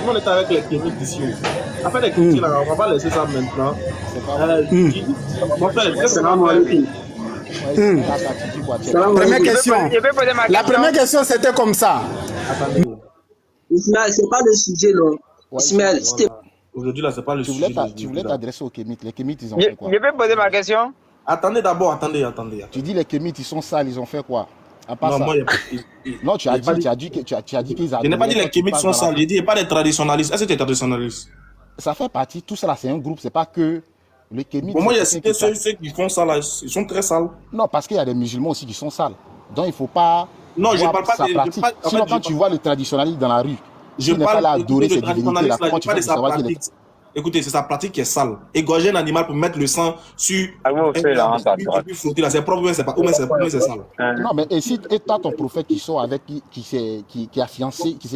on est avec les kémites ici. Après les kémites, là, on va pas laisser ça maintenant. Mon frère, qu'est-ce que Première question. La première question, c'était comme ça. Attendez. Ismaël, c'est pas le sujet, non. Ismaël, c'était... Aujourd'hui, là, c'est pas le sujet. Tu voulais t'adresser aux kémites. Les kémites, ils ont fait quoi? Je peux poser ma question? Attendez d'abord, attendez. Tu dis les kémites, ils sont sales, ils ont fait quoi? À part Non, ça. moi, Non, tu as dit qu'ils je n'ai pas dit les kémites sont sales, j'ai dit il n'y a pas des traditionalistes. Est-ce que tu es traditionnaliste? Ça fait partie, tout ça là, c'est un groupe, c'est pas que les kémites. Pour moi, il y a cité ceux qui font ça là, ils sont très sales. Non, parce qu'il y a des musulmans aussi qui sont sales. Donc il ne faut pas. Non, je ne parle pas de pratique. Sinon, quand tu vois le traditionnaliste dans la rue, je n'est pas là à adorer ses divinités, là, comment tu fais savoir qu'il est... Écoutez, c'est sa pratique qui est sale. Égorger un animal pour mettre le sang sur c'est propre, c'est pas, c'est sale. Non, mais et si et toi, ton prophète qui sort avec qui s'est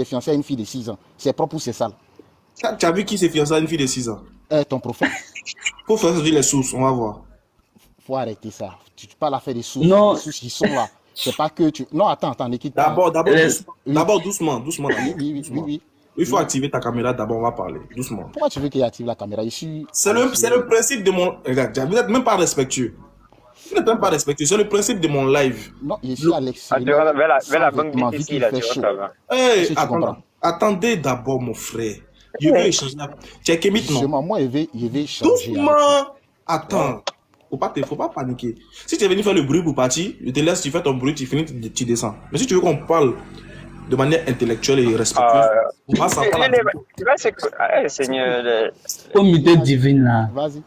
fiancé à une fille de 6 ans, c'est propre ou c'est sale? Tu as vu qui s'est fiancé à une fille de 6 ans? Ton prophète. Faut faire sortir les sources, on va voir. Faut arrêter ça. Tu peux pas faire des sources. Non. Les sources qui sont là. C'est pas que tu. Non, attends, n'écoute pas. D'abord doucement. Oui. Il faut activer ta caméra d'abord, on va parler. Doucement. Pourquoi tu veux qu'il active la caméra ici? C'est le principe de mon. Regarde, vous n'êtes même pas respectueux. Vous n'êtes même pas respectueux. C'est le principe de mon live. Non, je suis à l'extérieur. Attendez d'abord, mon frère. Je vais échanger. Tu es kémite, non? Moi, je vais échanger. Doucement. Attends. Faut pas paniquer. Si tu es venu faire le bruit pour partir, je te laisse, tu fais ton bruit, tu finis, tu descends. Mais si tu veux qu'on parle de manière intellectuelle et respectueuse, on va s'en parler. Comité divine là. Vas-y.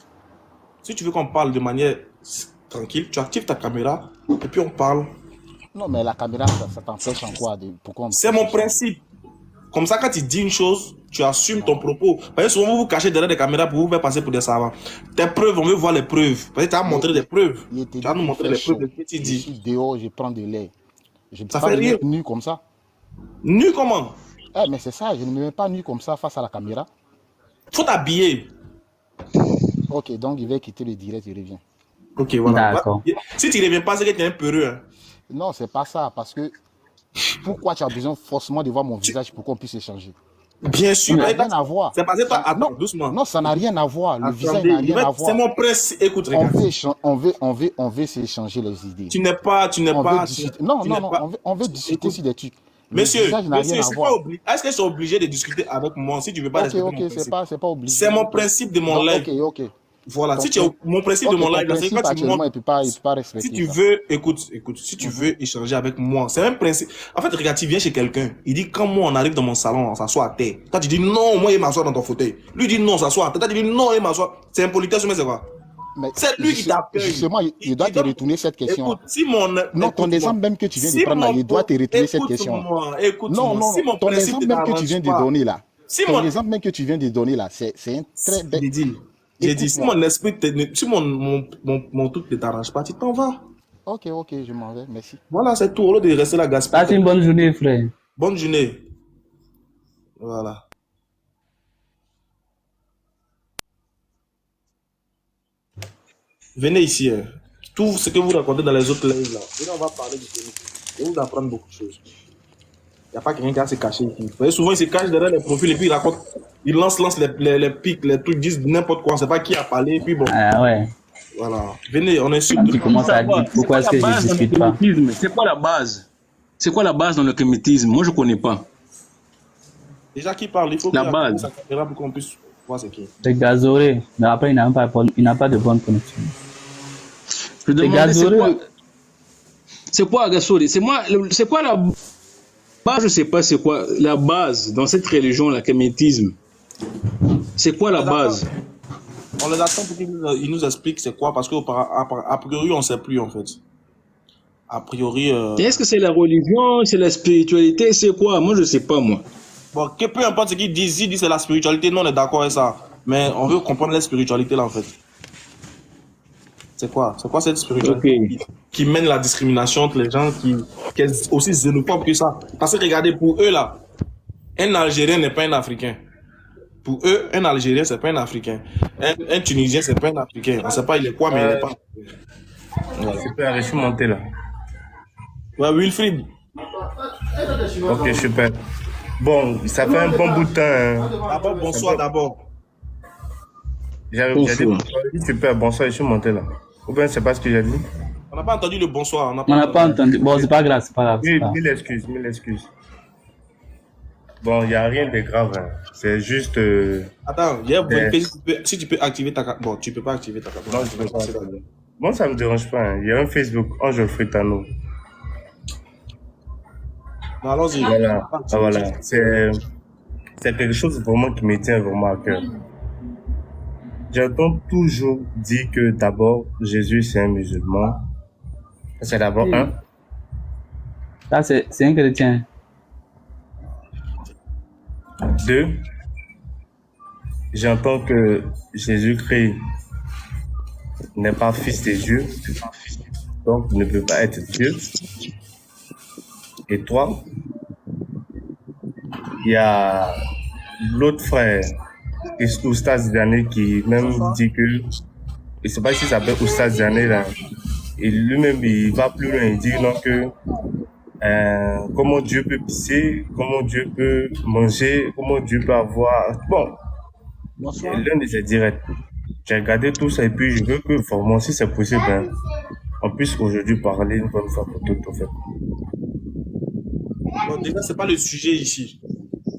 Si tu veux qu'on parle de manière tranquille, tu actives ta caméra et puis on parle. Non, mais la caméra, ça t'empêche en quoi? C'est mon principe. Comme ça, quand tu dis une chose, tu assumes ton propos. Parce que souvent, vous vous cachez derrière des caméras pour vous faire passer pour des savants. Tes preuves, on veut voir les preuves. Parce que tu as montré des preuves. Tu as nous montré les preuves de ce que tu dis. Je suis dehors, je prends de l'air. Je ne peux Ça pas fait rire. nu comme ça. Nu comment? Mais c'est ça, je ne me mets pas nu comme ça face à la caméra. Faut t'habiller. Ok, donc il va quitter le direct, il revient. Ok, voilà. D'accord. Si tu ne reviens pas, c'est que tu es un peureux. Hein. Non, c'est pas ça, parce que pourquoi tu as besoin forcément de voir mon visage pour qu'on puisse échanger? Bien sûr. Ça n'a rien à voir. C'est parce que toi, attends, doucement. Non, ça n'a rien à voir. Le visage n'a rien à voir. C'est mon principe. Écoute, regarde. On veut s'échanger les idées. Tu n'es pas. Non, on veut discuter sur des trucs. Monsieur, est-ce que c'est obligé de discuter avec moi si tu veux pas respecter mon principe? C'est pas obligé. C'est mon principe de mon live. Ok. Voilà, si tu as mon principe de mon live, c'est quand tu montres. Si tu veux, écoute, si tu veux échanger avec moi, c'est un principe. En fait, regarde, tu viens chez quelqu'un, il dit quand moi on arrive dans mon salon, on s'assoit à terre. Toi tu dis non, moi il m'assoit dans ton fauteuil. Lui dit non, on s'assoit à terre. Toi tu dis non, il m'assoit. C'est impolitesse, mais c'est quoi? C'est lui qui t'accueille. Justement, il doit te retourner cette question. Écoute, si mon. Non, ton exemple même que tu viens de prendre là, il doit te retourner cette question. Écoute-moi, non, si mon ton exemple même que tu viens de donner là. Ton exemple même que tu viens de donner là, c'est un très bel. J'ai dit, si mon esprit, si mon truc ne t'arrange pas, tu t'en vas. Ok, je m'en vais, merci. Voilà, c'est tout. Au lieu de rester là, gaspiller. Passe une bonne journée, frère. Bonne journée. Voilà. Venez ici. Hein. Tout ce que vous racontez dans les autres lives là. Venez, on va parler du téléphone. Je vais vous apprendre beaucoup de choses. Il n'y a pas quelqu'un qui va se cacher ici. Vous voyez, souvent, il se cache derrière les profils et puis il raconte. Il lance les pics, les trucs, disent n'importe quoi. On ne sait pas qui a parlé. Puis bon. Ah ouais. Voilà. Venez, on est sûr. Tu commences à dire pourquoi est-ce que je ne discute pas. C'est quoi la base? C'est quoi la base dans le kémitisme? Moi, je ne connais pas. Déjà, qui parle? Il faut la base. Sa caméra pour qu'on puisse voir c'est qui. C'est Gazoré. Mais après, il n'a pas de bonne connexion. Je demande c'est quoi Gazoré? C'est quoi la base? Je ne sais pas c'est quoi la base dans cette religion, le kémitisme. C'est quoi la base? On les attend pour qu'ils nous expliquent c'est quoi, parce qu'a priori, on ne sait plus en fait. A priori. Est-ce que c'est la religion, c'est la spiritualité, c'est quoi? Moi, je ne sais pas, moi. Bon, peu importe ce qu'ils disent, ils disent c'est la spiritualité, nous on est d'accord avec ça. Mais on veut comprendre la spiritualité là en fait. C'est quoi cette spiritualité qui mène la discrimination entre les gens, qui est aussi xénophobe que ça? Parce que regardez, pour eux là, un Algérien n'est pas un Africain. Pour eux, un Algérien, c'est pas un Africain. Un Tunisien, c'est pas un Africain. On sait pas il est quoi, mais il n'est pas. Voilà. Super, je suis monté là. Ouais, Wilfried. Ok, super. Bon, ça fait un bon bout de temps. Hein. D'abord, bonsoir d'abord. J'ai dit super, bonsoir, je suis monté là. Ou bien, c'est pas ce que j'ai dit. On n'a pas entendu le bonsoir. On n'a pas entendu. Bon, c'est pas grave, c'est pas grave. Mille excuses, mille excuses. Bon, il n'y a rien de grave. Hein. C'est juste. Attends, si tu peux activer ta carte. Bon, tu peux pas activer ta carte. Non, je peux pas. Bon, ça me dérange pas. Hein. Il y a un Facebook, Ange Fritano. Allons-y. Voilà. Ah, voilà. C'est quelque chose vraiment qui me tient vraiment à cœur. J'entends toujours dire que d'abord, Jésus, c'est un musulman. C'est d'abord un. Ça, c'est un chrétien. 2. J'entends que Jésus-Christ n'est pas fils de Dieu, donc ne peut pas être Dieu. Et 3. Il y a l'autre frère, Oustaz Diané, qui même dit que, je ne sais pas si ça s'appelle Oustaz Diané là, et lui-même il va plus loin, il dit non que comment Dieu peut pisser, comment Dieu peut manger, comment Dieu peut avoir. Bon, l'un de ses directs. J'ai regardé tout ça et puis je veux que vraiment, si c'est possible, hein, on puisse aujourd'hui parler une bonne fois pour toutes, en fait. Bon, déjà, c'est pas le sujet ici.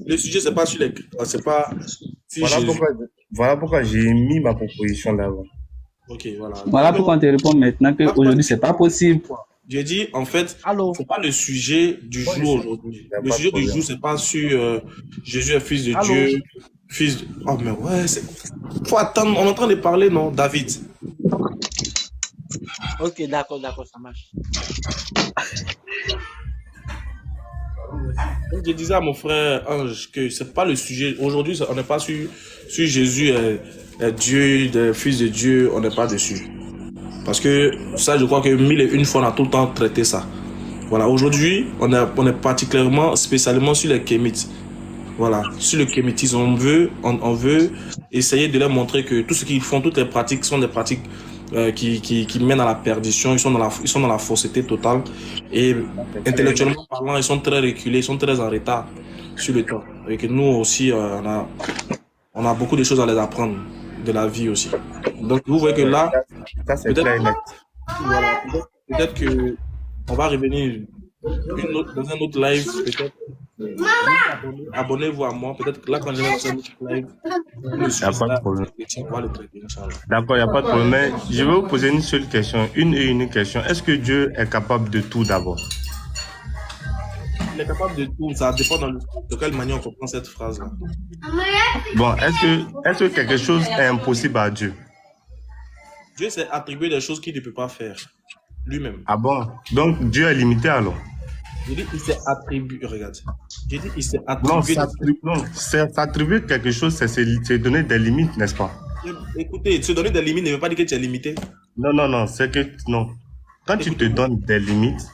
Le sujet, c'est pas sur les. C'est pas. Voilà pourquoi j'ai mis ma proposition d'avant. Ok, voilà. Voilà pourquoi on te répond maintenant qu'aujourd'hui, c'est pas possible. J'ai dit, en fait, c'est pas le sujet du jour aujourd'hui. Le sujet du jour, c'est pas sur Jésus est fils de Dieu, fils de... Oh, mais ouais, c'est... Faut attendre, on est en train de parler, non, David? Ok, d'accord, ça marche. Je disais à mon frère Ange que c'est pas le sujet. Aujourd'hui, on n'est pas sur Jésus est Dieu, le fils de Dieu, on n'est pas dessus. Parce que ça, je crois que 1001 fois, on a tout le temps traité ça. Voilà, aujourd'hui, on est particulièrement, spécialement sur les kémites. Voilà, sur le kémitisme, on veut essayer de leur montrer que tout ce qu'ils font, toutes les pratiques sont des pratiques qui mènent à la perdition, ils sont dans la fausseté totale. Et intellectuellement parlant, ils sont très reculés, ils sont très en retard sur le temps. Et que nous aussi, on a beaucoup de choses à les apprendre de la vie aussi. Donc vous voyez que là, peut-être que on va revenir dans un autre live, peut-être. Abonnez-vous à moi, peut-être que là quand je vais dans un autre live, il n'y a pas de problème. D'accord, il n'y a pas de problème. Mais je vais vous poser une seule question, une et unique question. Est-ce que Dieu est capable de tout d'abord? Il est capable de tout, ça dépend de quelle manière on comprend cette phrase-là. Bon, est-ce que quelque chose est impossible à Dieu? Dieu s'est attribué des choses qu'il ne peut pas faire lui-même. Ah bon? Donc Dieu est limité alors? J'ai dit il s'est attribué, regarde. J'ai dit il s'est attribué. Non, s'attribuer quelque chose, c'est donner des limites, n'est-ce pas? Écoutez, se donner des limites ne veut pas dire que tu es limité. Non, c'est que non. Quand tu te donnes des limites,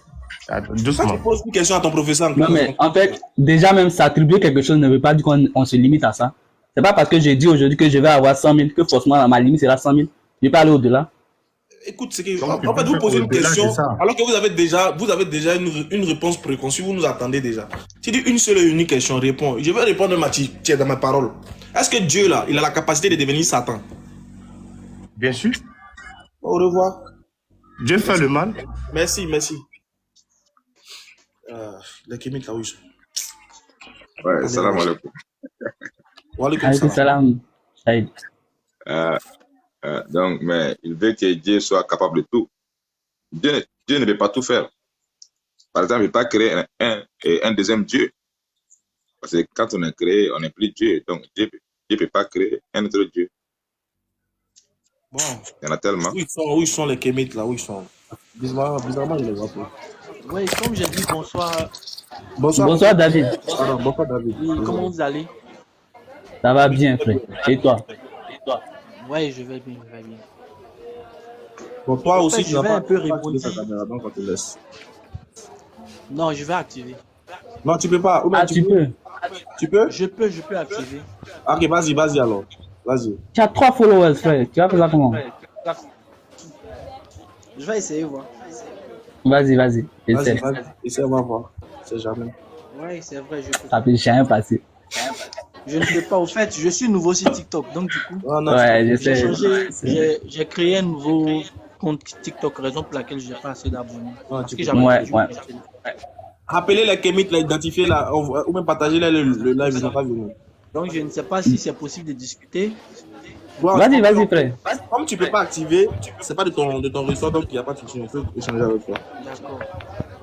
doucement. Quand tu poses une question à ton professeur. Non, mais en fait, déjà même s'attribuer quelque chose ne veut pas dire qu'on se limite à ça. C'est pas parce que j'ai dit aujourd'hui que je vais avoir 100 000 que forcément ma limite sera 100 000. Je vais pas aller au-delà. Écoute, c'est que en fait, vous posez une question alors que vous avez déjà une réponse préconçue, vous nous attendez déjà. Tu dis une seule et unique question, réponds. Je vais répondre dans ma parole. Est-ce que Dieu là, il a la capacité de devenir Satan? Bien sûr. Au revoir. Dieu fait le mal. Merci. Les kémites là où ils sont. Ouais, salam alaikum. Wa alaikum salam. Saïd. Donc, mais il veut que Dieu soit capable de tout. Dieu ne peut pas tout faire. Par exemple, il ne peut pas créer un deuxième Dieu. Parce que quand on est créé, on n'est plus Dieu. Donc, Dieu ne peut pas créer un autre Dieu. Bon. Il y en a tellement. Où ils sont les kémites là? Où ils sont? Bizarrement, je les vois pas. Oui, comme j'ai dit, bonsoir. Bonsoir David. Bonsoir David. Oui, comment vous allez? Ça va bien, frère. Et toi? Ouais, je vais bien. Bon, toi aussi, tu vas pas un peu répondre ta caméra, donc on te laisse. Non, je vais activer. Non, tu peux pas. Tu peux. Tu peux? Je peux activer. Ok, vas-y alors. Vas-y. Tu as 3 followers, frère. Tu vas faire ça comment? Je vais essayer, voir. Vas-y. Essaie, on va voir. C'est jamais. Ouais, c'est vrai, je peux. Ça peut jamais passer. Je ne peux pas. Au fait, je suis nouveau sur TikTok. Donc, du coup, Ouais, je j'ai sais. changé, j'ai créé un nouveau compte TikTok, raison pour laquelle je n'ai pas assez d'abonnés. Parce que j'avais Ouais, toujours ouais. acheté. Rappelez les Kemit, là, identifier là, ou même partager là, le live, ils n'ont pas venu. Donc, je ne sais pas si c'est possible de discuter. Bon, Vas-y, vas-y, frère. comme tu peux pas activer, c'est pas de ton ressort, donc il n'y a pas de souci, on peut échanger avec toi. D'accord.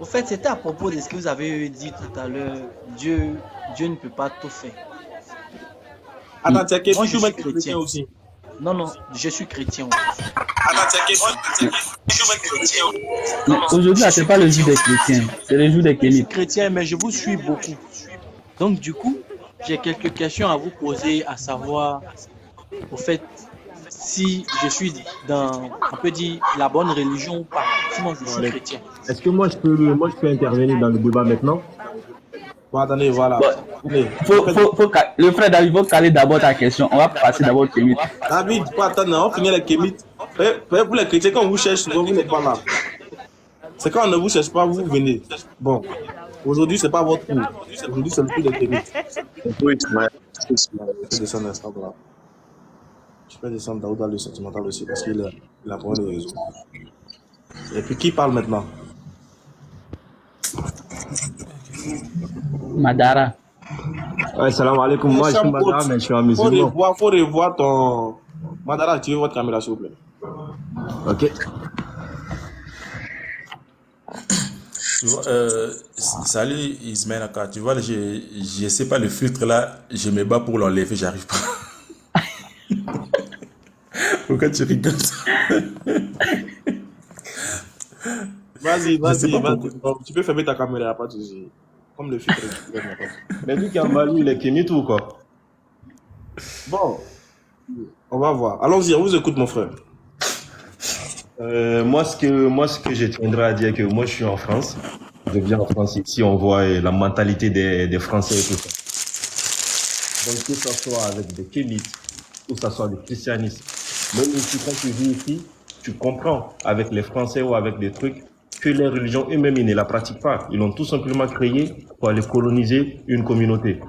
Au fait, c'était à propos de ce que vous avez dit tout à l'heure. Dieu ne peut pas tout faire. Attends, tu es Moi, je suis chrétien chrétien aussi. Non, non, je suis chrétien. Attends, tu es chrétien. Mais aujourd'hui, là, c'est pas le jour des chrétiens, c'est le jour des Je suis Kémites. chrétien, mais je vous suis beaucoup. Donc, du coup, j'ai quelques questions à vous poser, à savoir, au fait, si je suis dans, on peut dire, la bonne religion ou pas. Sinon, je suis chrétien. Est-ce que moi je peux intervenir dans le débat maintenant? Bon, attendez, voilà. Bon, Allez. le frère David, il faut caler d'abord ta question. On va passer d'abord au Kémite. David, faut attendre, on finit les Kémites. Pour les chrétiens, quand on vous cherche, souvent, vous n'êtes pas là. C'est quand on ne vous cherche pas, vous venez. Bon, aujourd'hui, c'est pas votre tour. Aujourd'hui, c'est le tour des Kémites. Je peux descendre Instagram. Je peux descendre Daouda le sentimental aussi, parce qu'il a pas de réseau. Et puis, qui parle maintenant? Madara. Ouais, salam alaikum. Moi je suis Madara, mais je suis un musulman. Faut revoir ton... Madara, activez votre caméra, s'il vous plaît. Ok. Salut Ismaël Aka, tu vois, je sais pas le filtre là, je me bats pour l'enlever, j'arrive pas. Pourquoi tu rigoles? Vas-y. Tu peux fermer ta caméra, pas de souci. Comme le filtre. Mais lui qui a malu, il est Kémite ou quoi? Bon, on va voir. Allons-y, on vous écoute, mon frère. Moi, ce que je tiendrai à dire, que moi, je suis en France. Je viens en France ici, on voit la mentalité des Français et tout ça. Donc, que ça soit avec des Kémites, ou ça soit des christianistes, même ici, quand tu vis ici, tu comprends avec les Français ou avec des trucs que les religions eux-mêmes, ils ne la pratiquent pas. Ils l'ont tout simplement créé pour aller coloniser une communauté.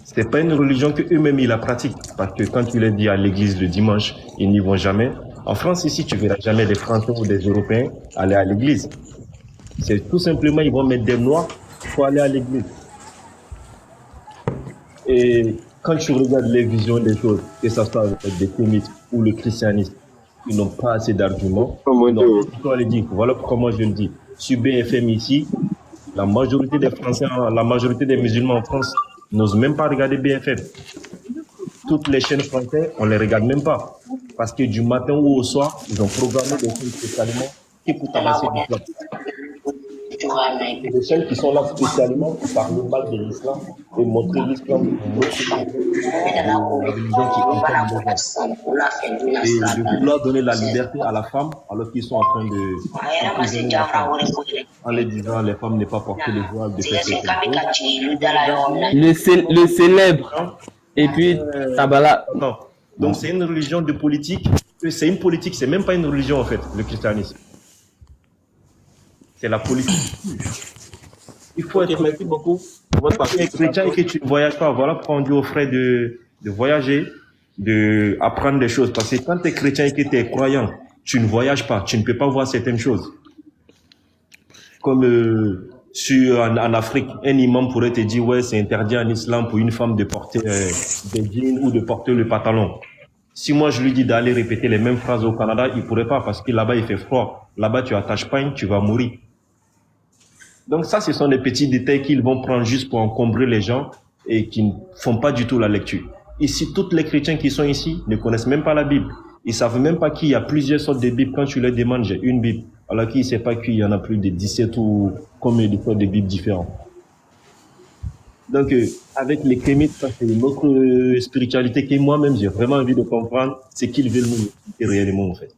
C'est pas une religion que eux-mêmes ils la pratiquent, parce que quand tu les dis à l'église le dimanche, ils n'y vont jamais. En France ici, tu verras jamais des Français ou des Européens aller à l'église. C'est tout simplement, ils vont mettre des lois pour aller à l'église. Et quand tu regardes les visions des choses, que ce soit avec des Kémites ou le christianisme, ils n'ont pas assez d'arguments. Voilà pourquoi moi je le dis. Sur BFM ici, la majorité des Français, la majorité des musulmans en France n'osent même pas regarder BFM. Toutes les chaînes françaises, on les regarde même pas. Parce que du matin ou au soir, ils ont programmé des films spécialement qui pour tabasser l'islam. Les chaînes qui sont là spécialement pour parler mal de l'islam et montrer l'islam comme une religion qui enferme les gens. Et de vouloir donner la liberté à la femme alors qu'ils sont en train de emprisonner la femme. En les disant, les femmes ne pas porter le voile, de faire Le célèbre. Et puis, Tabala. Non. Donc, c'est une religion de politique. C'est une politique, c'est même pas une religion en fait, le christianisme. C'est la politique. Il faut être merci beaucoup. chrétien et que tu ne voyages pas. Voilà pourquoi on dit aux frères de voyager, d'apprendre des choses. Parce que quand tu es chrétien et que tu es croyant, tu ne voyages pas. Tu ne peux pas voir certaines choses. Comme en Afrique, un imam pourrait te dire, ouais, c'est interdit en islam pour une femme de porter des jeans ou de porter le pantalon. Si moi je lui dis d'aller répéter les mêmes phrases au Canada, il pourrait pas parce que là-bas il fait froid. Là-bas tu attaches pain, tu vas mourir. Donc ça, ce sont des petits détails qu'ils vont prendre juste pour encombrer les gens et qui ne font pas du tout la lecture. Ici, tous les chrétiens qui sont ici ne connaissent même pas la Bible. Ils savent même pas qu'il y a plusieurs sortes de Bibles. Quand tu leur demandes, j'ai une Bible. Alors qu'ils ne savent pas qu'il y en a plus de 17 ou combien de fois de Bibles différentes. Donc, avec les Kémites, ça c'est une autre spiritualité que moi-même j'ai vraiment envie de comprendre. C'est qu'ils veulent nous expliquer réellement en fait.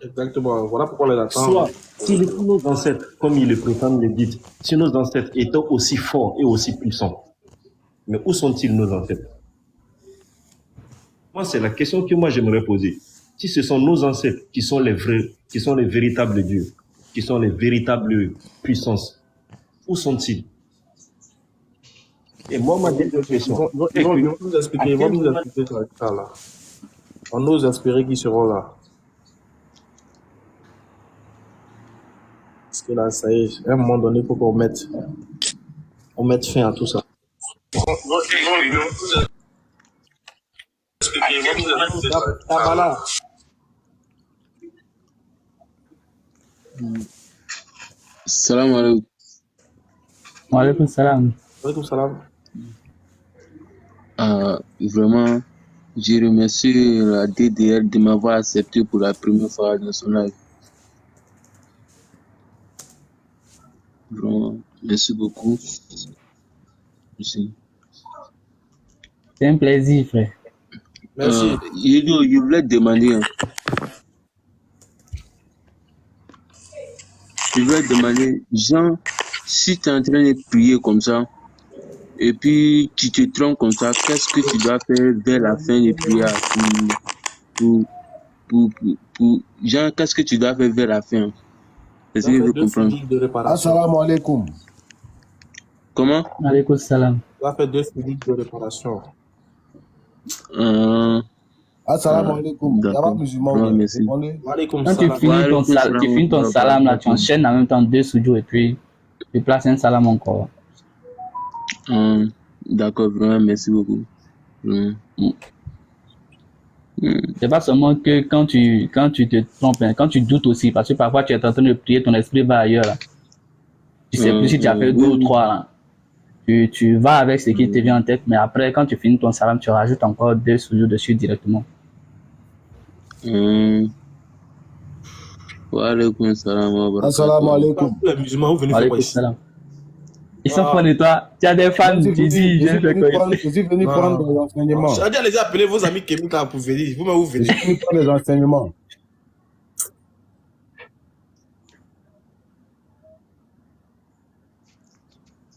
Exactement, voilà pourquoi on les attend. Soit, si nos ancêtres, comme ils le prétendent le disent, si nos ancêtres étaient aussi forts et aussi puissants, mais où sont-ils nos ancêtres? Moi, c'est la question que moi j'aimerais poser. Si ce sont nos ancêtres qui sont les vrais, qui sont les véritables dieux, qui sont les véritables puissances, où sont-ils? Et moi, ma dernière question. Ils vont nous expliquer, ça là. On ose espérer qu'ils seront là. Parce que là, ça y est, à un moment donné, il faut qu'on mette fin à tout ça. Voilà. Salam alaikum. Wa alaikum salam. Wa alaikum salam. Vraiment, je remercie la DDR de m'avoir accepté pour la première fois dans son live. Vraiment, merci beaucoup. Merci. C'est un plaisir, frère. Merci. Je voulais te demander. Jean, si tu es en train de prier comme ça, et puis tu te trompes comme ça, qu'est-ce que tu dois faire vers la fin de prière Jean, qu'est-ce que tu dois faire vers la fin? Est-ce que je comprends? Assalamu alaikum. Comment? Alaikum salam. Tu dois faire 2 minutes de réparation. Assalamu alaikum. D'accord. Merci. Quand tu finis ton salam, là, tu enchaînes en même temps 2 sujous et puis tu places un salam encore. D'accord, vraiment, merci beaucoup. C'est pas seulement que quand tu te trompes, hein, quand tu doutes aussi, parce que parfois tu es en train de prier, ton esprit va ailleurs. Là. Tu sais plus si tu as fait 2 ou 3. Là. Tu vas avec ce qui te vient en tête, mais après, quand tu finis ton salam, tu rajoutes encore 2 sujous dessus directement. Wa alaikum salam wa barakatuh. Assalamu alaikum. Les musulmans, vous venez faire quoi ici? Ils sont fans de toi. Tu as des fans, tu dis, je vais faire quoi? Je suis venu prendre des enseignements. J'ai dit, allez appeler vos amis Kémik là pour venir. Vous-même, vous venez. Je suis venu prendre des enseignements.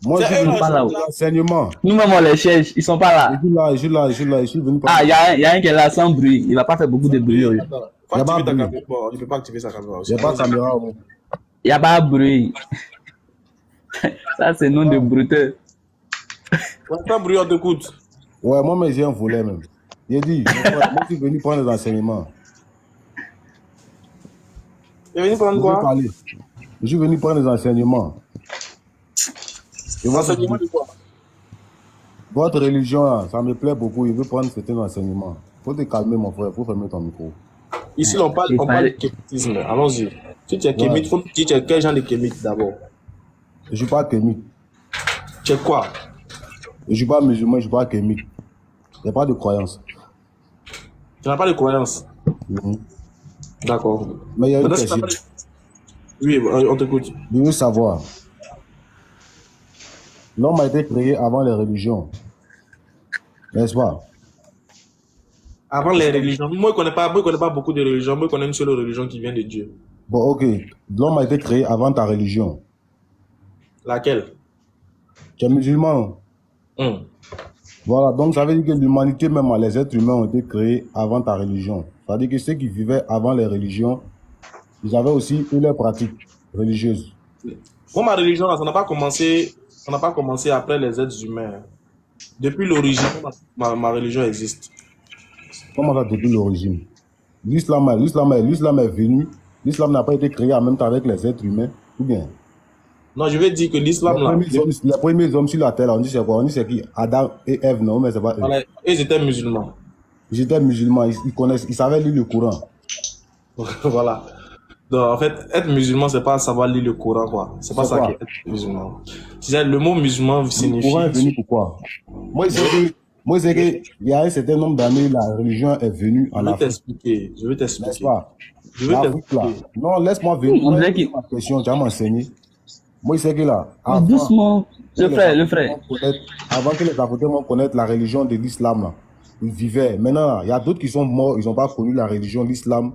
Moi, je suis pas là. Enseignement. Nous-mêmes, on les cherche. Ils sont pas là. Je suis là. Je suis venu prendre. Ah, il y a un qui est là sans bruit. Il va pas faire beaucoup de bruit. Il ne peut pas activer sa caméra aussi. Il n'y a pas de caméra. Il n'y a pas de bruit. Ça, c'est nom de bruteur. Pas bruit, on t'écoute. Ouais, moi, mais j'ai un volet même. Il a dit, moi, je suis venu prendre des enseignements. Tu es venu prendre quoi? Je suis venu prendre des enseignements. Enseignements de quoi? Votre religion, là, ça me plaît beaucoup. Il veut prendre certains enseignements. Faut te calmer, mon frère. Faut fermer ton micro. Ici, on parle de kémitisme. Allons-y. Si tu es kémite, il faut que tu dises quel genre de kémite d'abord. Je ne suis pas kémite. Tu es quoi? Je ne suis pas musulman, je ne suis pas kémite. Il n'y a pas de croyance. Tu n'as pas de croyance? D'accord. Mais il y a une question. Oui, on t'écoute. Je veux savoir. L'homme a été créé avant les religions. N'est-ce pas? Avant les religions. Moi, je ne connais pas beaucoup de religions. Moi, je connais une seule religion qui vient de Dieu. Bon, ok. L'homme a été créé avant ta religion. Laquelle? Tu es musulman. Voilà, donc ça veut dire que l'humanité, même les êtres humains ont été créés avant ta religion. Ça veut dire que ceux qui vivaient avant les religions, ils avaient aussi eu leurs pratiques religieuses. Moi, ma religion, ça n'a pas commencé après les êtres humains. Depuis l'origine, ma religion existe. Comment ça, depuis l'origine? L'islam est venu. L'islam n'a pas été créé en même temps avec les êtres humains, ou bien? Non, je vais dire que l'islam... Les premiers hommes sur la terre, on dit c'est quoi? On dit c'est qui? Adam et Ève, non? Mais c'est pas eux. Voilà, ils étaient musulmans. Ils étaient musulmans, ils savaient lire le Coran. Voilà. Donc, en fait, être musulman, c'est pas savoir lire le Coran, quoi. C'est pas ça qui est être musulman. Le mot musulman signifie... Le Coran est venu pourquoi? Moi, je sais qu'il y a un certain nombre d'années, la religion est venue en Afrique. Je vais t'expliquer. N'est-ce pas? Non, laisse-moi venir. Question, tu vas m'enseigner. Moi, je sais que là... Doucement, le frère. Avant que les Africains connaissent la religion de l'islam, là, ils vivaient. Maintenant, il y a d'autres qui sont morts, ils n'ont pas connu la religion, l'islam.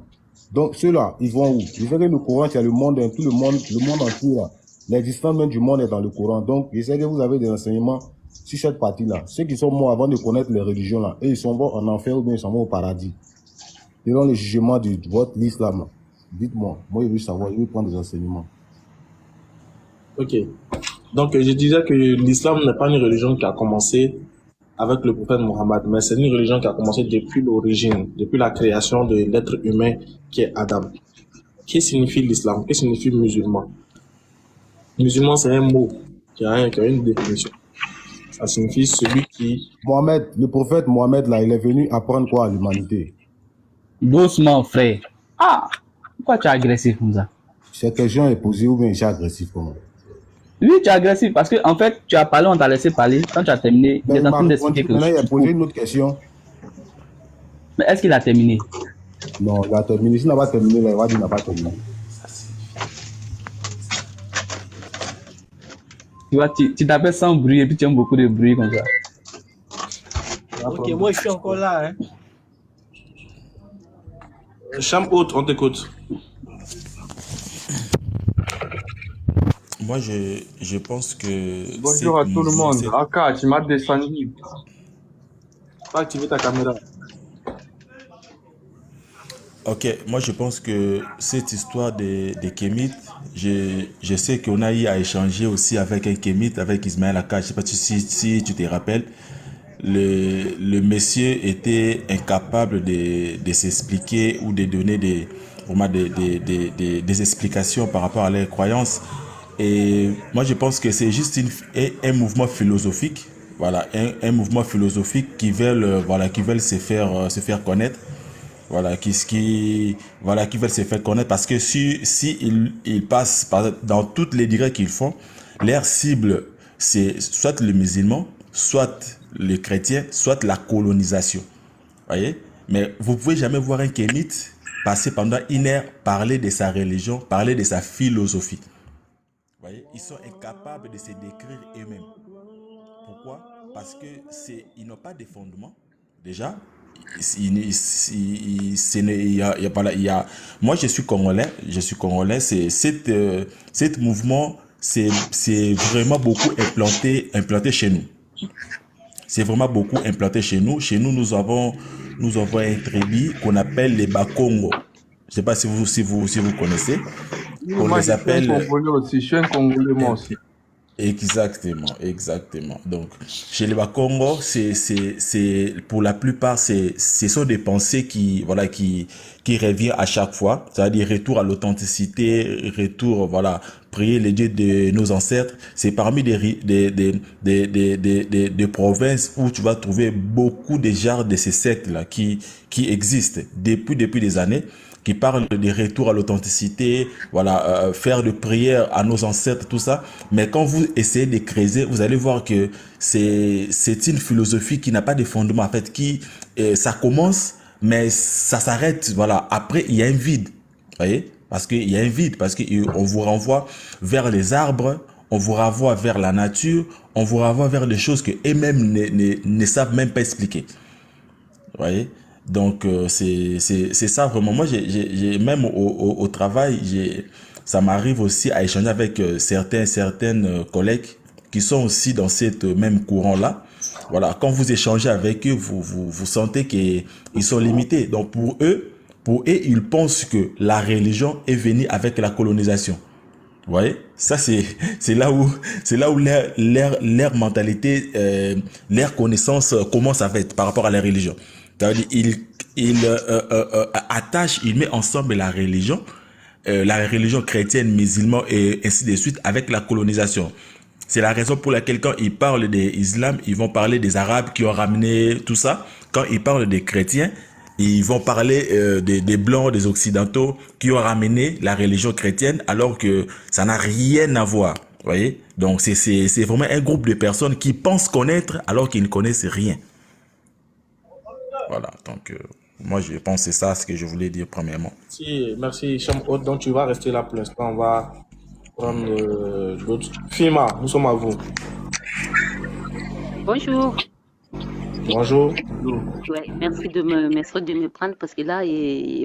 Donc, ceux-là, ils vont où? Je sais que le Coran, c'est le monde, tout le monde entier, là. L'existence même du monde est dans le Coran. Donc, je sais que vous avez des enseignements sur cette partie-là. Ceux qui sont morts avant de connaître les religions, là, et ils sont morts en enfer ou bien ils sont morts au paradis. Selon le jugement de votre l'islam, dites-moi. Moi, je veux savoir, je veux prendre des enseignements. Ok. Donc, je disais que l'islam n'est pas une religion qui a commencé avec le prophète Mohammed, mais c'est une religion qui a commencé depuis l'origine, depuis la création de l'être humain qui est Adam. Qu'est-ce que signifie l'islam? Qu'est-ce que signifie musulman? Musulman, c'est un mot qui a une définition. Ça signifie celui qui... Mohamed, le prophète Mohamed, là, il est venu apprendre quoi à l'humanité? Doucement, frère. Ah, pourquoi tu es agressif comme ça? Cette question est posée ou bien je suis agressif comment? Oui, tu es agressif parce que en fait, tu as parlé, on t'a laissé parler. Quand tu as terminé, il est en train d'expliquer que... Maintenant, il a posé une autre question. Mais est-ce qu'il a terminé? Non, il a terminé. S'il n'a pas terminé, là, il va dire qu'il n'a pas terminé. Tu vois, tu t'appelles sans bruit et puis tu aimes beaucoup de bruit comme ça. Ok, moi je suis encore là. Hein. Cham haute, on t'écoute. Moi, je pense que... Bonjour à tout le monde. Aka, tu m'as descendu. Pas activer ta caméra. Ok, moi je pense que cette histoire des Kémites, je sais qu'on a eu à échanger aussi avec un Kémite, avec Ismaël Aka, je sais pas si tu te rappelles. Le monsieur était incapable de s'expliquer ou de donner vraiment des explications par rapport à leurs croyances. Et moi je pense que c'est juste un mouvement philosophique, voilà, un mouvement philosophique qui veulent se faire connaître. Voilà, qui veulent se faire connaître parce que si ils passent dans toutes les directs qu'ils font, leur cible, c'est soit le musulman, soit le chrétien, soit la colonisation. Voyez? Mais vous pouvez jamais voir un kémite passer pendant une heure, parler de sa religion, parler de sa philosophie. Voyez? Ils sont incapables de se décrire eux-mêmes. Pourquoi? Parce que ils n'ont pas de fondement, déjà. Moi je suis congolais, c'est cette mouvement c'est vraiment beaucoup implanté chez nous. C'est vraiment beaucoup implanté chez nous. Chez nous, nous avons un tribu qu'on appelle les Bakongo. Je sais pas si vous connaissez. On Moi, les appelle... je suis un Congolais aussi. Je suis un Congolais moi aussi. Exactement. Donc, chez les Bakongo, c'est pour la plupart, ce sont des pensées qui reviennent à chaque fois. C'est-à-dire retour à l'authenticité, retour, voilà, prier les dieux de nos ancêtres. C'est parmi des provinces où tu vas trouver beaucoup de genres de ces sectes-là qui existent depuis des années, qui parlent de retour à l'authenticité, voilà, faire de prières à nos ancêtres, tout ça. Mais quand vous essayez de creuser, vous allez voir que c'est une philosophie qui n'a pas de fondement, en fait, ça commence, mais ça s'arrête, voilà. Après, il y a un vide, voyez, parce qu'il y a un vide, parce qu'on vous renvoie vers les arbres, on vous renvoie vers la nature, on vous renvoie vers des choses que eux-mêmes ne savent même pas expliquer, voyez. Donc, c'est ça vraiment. Moi, même au travail, ça m'arrive aussi à échanger avec certaines collègues qui sont aussi dans cette même courant-là. Voilà, quand vous échangez avec eux, vous sentez qu'ils sont limités. Donc, pour eux, ils pensent que la religion est venue avec la colonisation. Vous voyez, ça c'est là où leur mentalité, leur connaissance commence à être par rapport à la religion. Il attache, il met ensemble la religion chrétienne, musulmane et ainsi de suite avec la colonisation. C'est la raison pour laquelle quand ils parlent de l'islam, ils vont parler des Arabes qui ont ramené tout ça. Quand ils parlent des chrétiens, ils vont parler des Blancs, des Occidentaux qui ont ramené la religion chrétienne alors que ça n'a rien à voir. Vous voyez? Donc c'est vraiment un groupe de personnes qui pensent connaître alors qu'ils ne connaissent rien. Voilà, donc moi je pense que c'est ça ce que je voulais dire premièrement. Merci Cham Haute, donc tu vas rester là pour l'instant, on va prendre d'autres. Fima, nous sommes à vous. Bonjour. Bonjour. Ouais, merci de me prendre parce que là,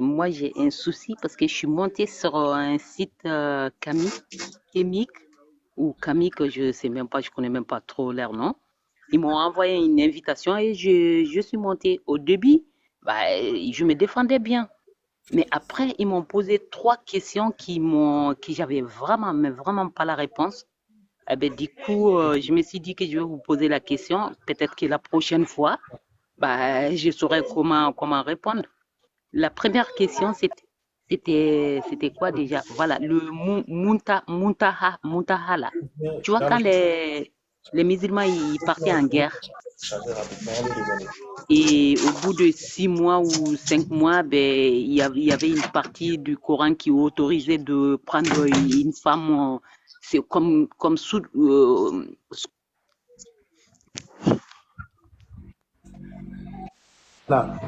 moi j'ai un souci parce que je suis montée sur un site Kémique ou Kamik, je sais même pas, je connais même pas trop leur nom. Ils m'ont envoyé une invitation et je suis montée. Au début, je me défendais bien. Mais après, ils m'ont posé 3 questions qui j'avais vraiment, mais vraiment pas la réponse. Du coup, je me suis dit que je vais vous poser la question. Peut-être que la prochaine fois, je saurai comment répondre. La première question, c'était quoi déjà? Voilà, le Muntaha là. Tu vois, quand les musulmans ils partaient en guerre, et au bout de 6 mois ou 5 mois, il y avait une partie du Coran qui autorisait de prendre une femme, c'est comme sous. Là,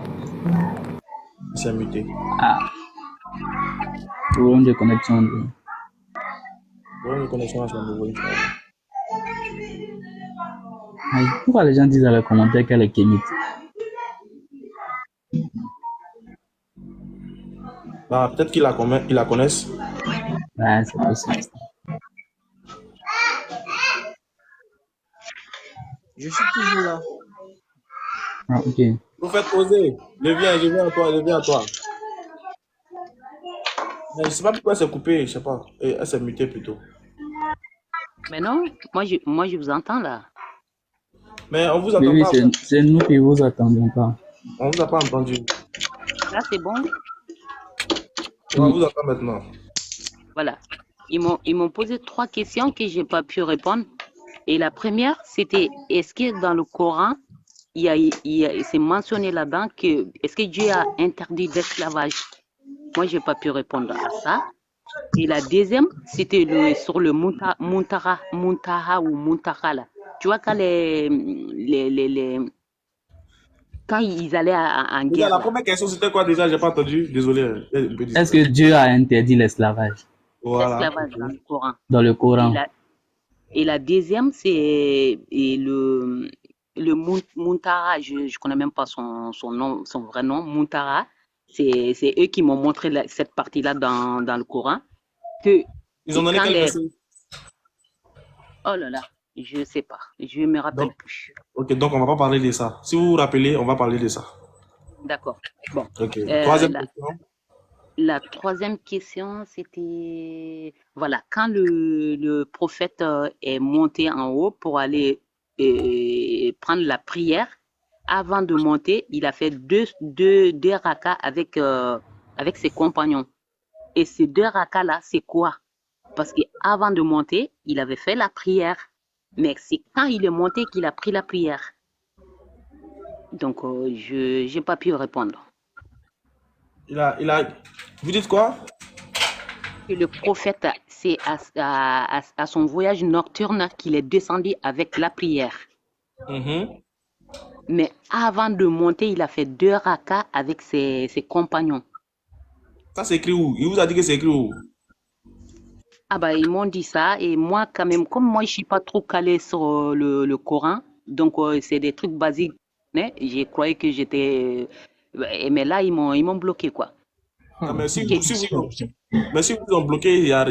c'est muté. Ah, problème de connexion. Problème de connexion à ce niveau. Pourquoi les gens disent dans les commentaires qu'elle est kémite? Peut-être qu'ils la connaissent. Ouais, c'est possible. Je suis toujours là. Ah, ok. Vous faites poser. Je viens à toi. Mais je sais pas pourquoi c'est coupé, je sais pas. Et elle s'est mutée plutôt. Mais non, moi je vous entends là. Mais on vous entend Oui, pas. c'est nous qui vous attendons pas. On vous a pas entendu. Là, c'est bon. On vous entend maintenant. Voilà. Ils m'ont posé 3 questions que j'ai pas pu répondre. Et la première, c'était est-ce que dans le Coran, c'est mentionné là-dedans que est-ce que Dieu a interdit l'esclavage? Moi, j'ai pas pu répondre à ça. Et la deuxième, c'était sur le Muntaha ou Muntaha là. Tu vois, quand quand ils allaient en guerre. La première question, c'était quoi déjà? J'ai pas entendu. Désolé. Est-ce que Dieu a interdit l'esclavage? Voilà. L'esclavage dans le Coran. Dans le Coran. Et la deuxième, c'est le Muntaha. Je connais même pas son nom, son vrai nom, Muntaha. C'est eux qui m'ont montré cette partie-là dans le Coran. Ils ont donné quel verset? Oh là là, je sais pas. Je me rappelle plus. Ok, donc on va pas parler de ça. Si vous vous rappelez, on va parler de ça. D'accord. Bon. Ok. Troisième question. La troisième question, c'était voilà, quand le prophète est monté en haut pour aller prendre la prière, avant de monter, il a fait deux rakas avec ses compagnons. Et ces 2 rakas-là, c'est quoi? Parce qu'avant de monter, il avait fait la prière. Mais c'est quand il est monté qu'il a pris la prière. Donc, je n'ai pas pu répondre. Vous dites quoi? Que le prophète, c'est à son voyage nocturne qu'il est descendu avec la prière. Mais avant de monter, il a fait 2 rakas avec ses compagnons. Ça, c'est écrit où? Il vous a dit que c'est écrit où? Ils m'ont dit ça. Et moi, quand même, comme moi, je ne suis pas trop calé sur le Coran, donc c'est des trucs basiques. Mais je croyais que j'étais... Mais là, ils m'ont bloqué, quoi. Mais si vous ont bloqué, il y a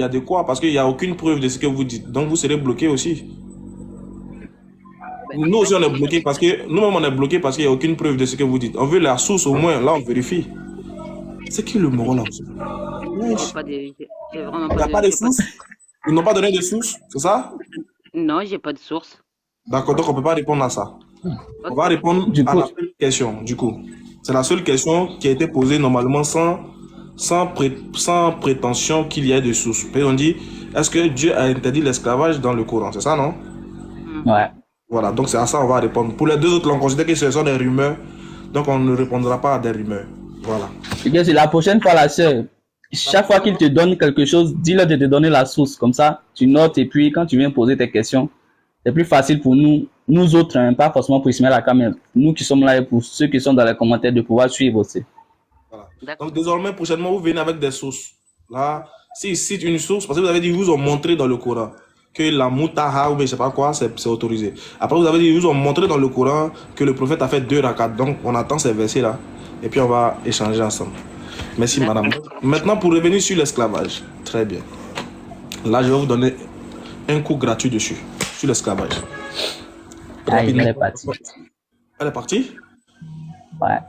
de quoi? Parce qu'il n'y a aucune preuve de ce que vous dites. Donc, vous serez bloqué aussi. Nous aussi, on est bloqué parce que nous-mêmes, on est bloqué parce qu'il n'y a aucune preuve de ce que vous dites. On veut la source au moins. Là, on vérifie. C'est qui le moron là? Il n'y a pas de source? Ils n'ont pas donné de source, c'est ça? Non, j'ai pas de source. D'accord, donc on ne peut pas répondre à ça. On va répondre à la seule question, du coup. C'est la seule question qui a été posée normalement sans prétention qu'il y ait de source. Puis on dit, est-ce que Dieu a interdit l'esclavage dans le Coran? C'est ça, non? Ouais. Voilà, donc c'est à ça qu'on va répondre. Pour les 2 autres, on considère que ce sont des rumeurs, donc on ne répondra pas à des rumeurs. Voilà. C'est la prochaine fois, la sœur. Chaque fois qu'il te donne quelque chose, dis-leur de te donner la source. Comme ça, tu notes et puis quand tu viens poser tes questions, c'est plus facile pour nous autres, hein, pas forcément pour Ismaël Aka, mais nous qui sommes là et pour ceux qui sont dans les commentaires de pouvoir suivre aussi. Voilà. Donc désormais, prochainement, vous venez avec des sources. Là, s'ils citent une source, parce que vous avez dit, ils vous ont montré dans le Coran que la Muntaha ou je ne sais pas quoi, c'est autorisé. Après, vous avez dit, ils vous ont montré dans le Coran que le prophète a fait 2 rakats. Donc, on attend ces versets-là. Et puis, on va échanger ensemble. Merci, madame. Maintenant, pour revenir sur l'esclavage. Très bien. Là, je vais vous donner un coup gratuit dessus, sur l'esclavage. Elle est partie. Elle est partie? Ouais.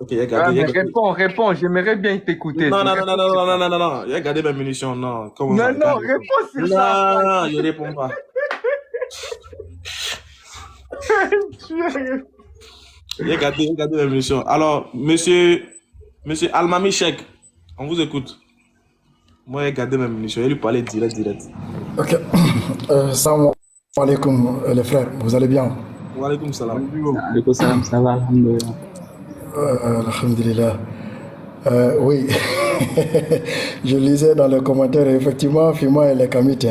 Ok, il a gardé. Mais réponds, j'aimerais bien t'écouter. Non. Il a gardé mes munitions, non. Comment non, ça, non, réponds sur ça. Non, je ne réponds pas. Il a gardé mes munitions. Alors, monsieur Almami Cheikh, on vous écoute. Moi, il a gardé mes munitions. Il lui parlait direct. Ok. Salam alaikum, les frères. Vous allez bien? Wa alaikum salam. Alaikum salam, ça va, alhamdoulilah. Alhamdulillah. Oui, je lisais dans les commentaires, effectivement, Fima et les Kamites,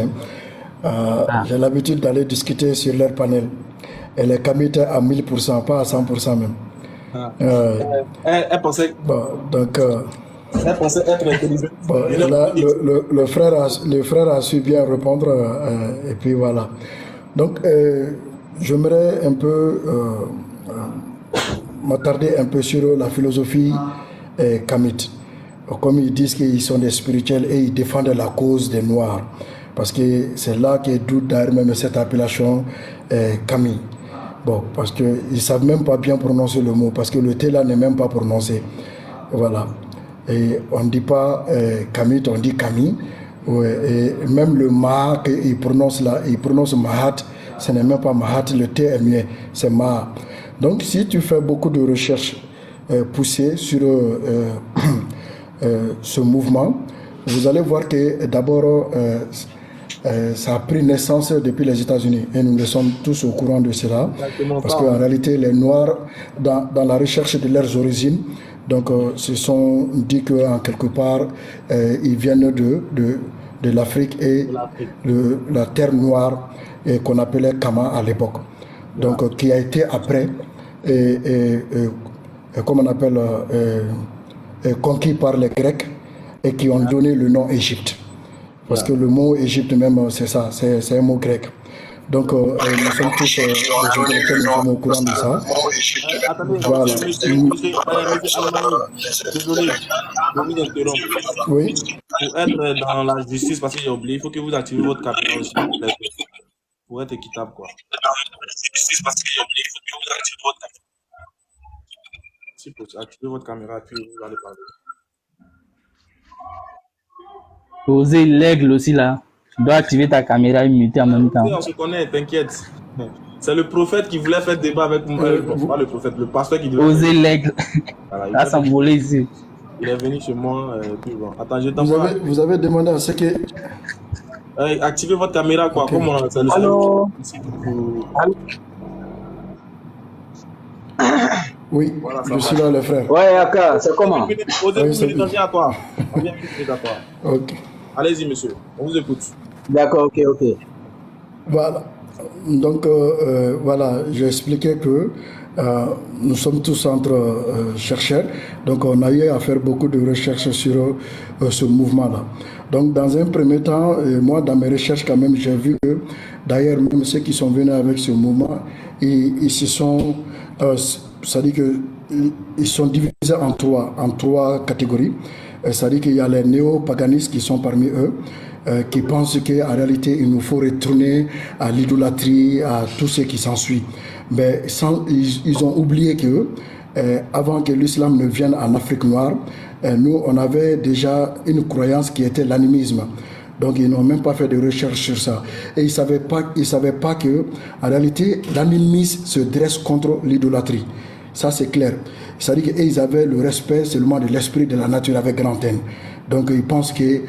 j'ai l'habitude d'aller discuter sur leur panel. Et les Kamites à 1000%, pas à 100% même. Elle pensait... Bon, donc... elle pensait être intelligente. Bon, là, le frère a su bien répondre, et puis voilà. Donc, j'aimerais un peu m'attarder un peu sur la philosophie kamite. Comme ils disent qu'ils sont des spirituels et ils défendent la cause des Noirs. Parce que c'est là qu'est d'où d'ailleurs même cette appellation Kami. Bon, parce qu'ils ne savent même pas bien prononcer le mot, parce que le T là n'est même pas prononcé. Voilà. Et on ne dit pas Kamite, on dit Kami. Ouais, et même le Ma, ils prononcent là, ils prononcent Mahat, ce n'est même pas Mahat, le T est mieux, c'est Ma. Donc si tu fais beaucoup de recherches poussées sur ce mouvement, vous allez voir que d'abord ça a pris naissance depuis les États-Unis et nous sommes tous au courant de cela. Parce qu'en réalité, les Noirs, dans la recherche de leurs origines, donc se sont dit qu'en quelque part, ils viennent de l'Afrique et de la terre noire qu'on appelait Kama à l'époque. Donc qui a été après, comme on appelle, conquis par les Grecs et qui ont donné le nom Égypte. Parce que le mot Égypte même, c'est ça, c'est un mot grec. Donc, nous sommes tous les intellectuels, nous sommes au courant de ça. Voilà. Désolé, je vous interromps. Oui. Pour être dans la justice, parce que j'ai oublié, il faut que vous activez votre caméra aussi. Pour être équitable, quoi. Dans la justice, parce que j'ai oublié, il faut que vous activez votre caméra. Si vous activez votre caméra, puis vous allez parler. Poser l'aigle aussi là. Tu dois activer ta caméra et muter en même temps. On se connaît, t'inquiète. C'est le prophète qui voulait faire débat avec moi. Pas le prophète, le pasteur qui devait. Poser l'aigle. Voilà, là, s'envoler ici. Il est venu chez moi. Puis bon. Attends, je t'envoie. Vous avez demandé à ce que. Activez votre caméra, quoi. Okay. Comment Allô? Oui, voilà, je suis là, le frère. Ouais, Aka, c'est comment? Viens à toi. Ok. Allez-y, monsieur. On vous écoute. D'accord, ok. Voilà. Donc, voilà, j'ai expliqué que nous sommes tous entre chercheurs. Donc, on a eu à faire beaucoup de recherches sur ce mouvement-là. Donc, dans un premier temps, moi, dans mes recherches, quand même, j'ai vu que, d'ailleurs, même ceux qui sont venus avec ce mouvement, ils se sont... c'est-à-dire qu'ils sont divisés en trois catégories. C'est-à-dire qu'il y a les néo-paganistes qui sont parmi eux, qui pensent qu'en réalité, il nous faut retourner à l'idolâtrie, à tout ce qui s'ensuit. Mais ils ont oublié que, avant que l'islam ne vienne en Afrique noire, nous, on avait déjà une croyance qui était l'animisme. Donc, ils n'ont même pas fait de recherche sur ça. Et ils ne savaient pas que, en réalité, l'animisme se dresse contre l'idolâtrie. Ça, c'est clair. C'est-à-dire qu'ils avaient le respect seulement de l'esprit de la nature avec grand N. Donc, ils pensent que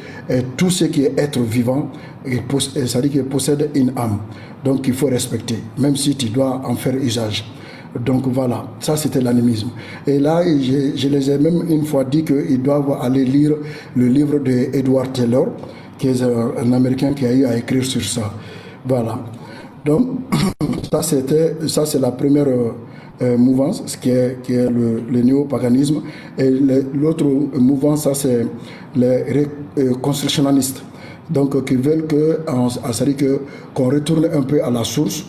tout ce qui est être vivant, c'est-à-dire qu'il possède une âme. Donc, il faut respecter, même si tu dois en faire usage. Donc, voilà. Ça, c'était l'animisme. Et là, je les ai même une fois dit qu'ils doivent aller lire le livre d'Edward Taylor, qui est un Américain qui a eu à écrire sur ça. Voilà. Donc, ça c'est la première mouvance, qui est le néo-paganisme. Et l'autre mouvance, ça c'est les constructionnalistes. Donc, qui veulent qu'on retourne un peu à la source,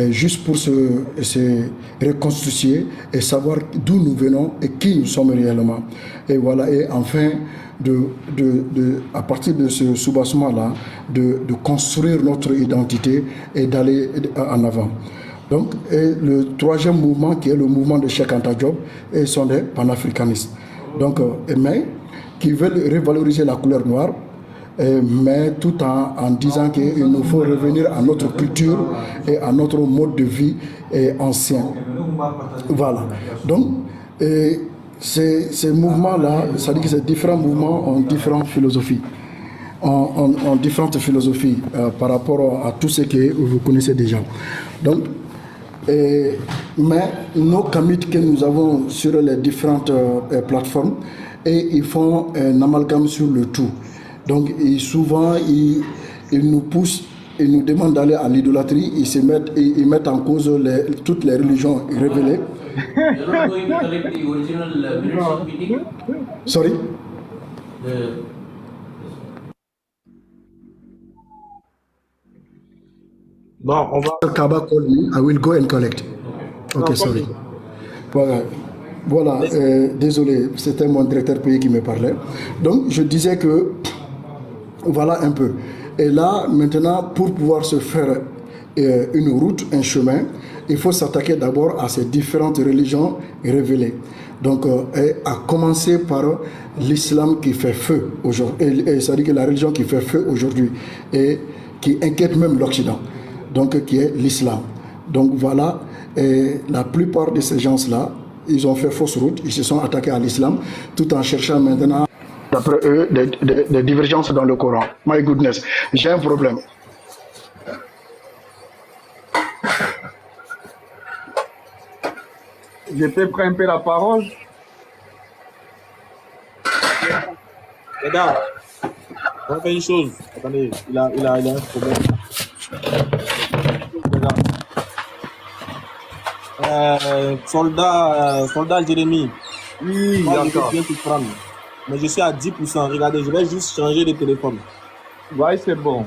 juste pour se reconstituer et savoir d'où nous venons et qui nous sommes réellement. Et voilà, et enfin, à partir de ce soubassement-là, de construire notre identité et d'aller en avant. Donc, et le troisième mouvement, qui est le mouvement de Cheikh Anta Diop, et sont des panafricanistes. Donc, mais qui veulent revaloriser la couleur noire, mais tout en disant qu'il nous faut revenir à notre culture et à notre mode de vie ancien. Voilà. Donc, ces mouvements-là, ça dit que ces différents mouvements ont différentes philosophies. Ont différentes philosophies par rapport à tout ce que vous connaissez déjà. Donc, mais nos commits que nous avons sur les différentes plateformes, et ils font un amalgame sur le tout. Donc, souvent, ils nous poussent, ils nous demandent d'aller à l'idolâtrie, ils mettent en cause toutes les religions révélées. Sorry? Bon, on va... Kaba called me, I will go and collect. Ok, sorry. Voilà, désolé, c'était mon directeur pays qui me parlait. Donc, je disais que, voilà un peu. Et là, maintenant, pour pouvoir se faire une route, un chemin, il faut s'attaquer d'abord à ces différentes religions révélées. Donc, à commencer par l'islam qui fait feu aujourd'hui, c'est-à-dire que la religion qui fait feu aujourd'hui et qui inquiète même l'Occident, donc qui est l'islam. Donc voilà, et la plupart de ces gens-là, ils ont fait fausse route, ils se sont attaqués à l'islam, tout en cherchant maintenant, d'après eux, des divergences dans le Coran. My goodness, j'ai un problème. Je te prends un peu la parole. Regarde, on va faire une chose. Attendez, il a un problème. Soldat Jérémy. Oui, moi, d'accord. Je viens te prendre. Mais je suis à 10%. Regardez, je vais juste changer de téléphone. Ouais, c'est bon.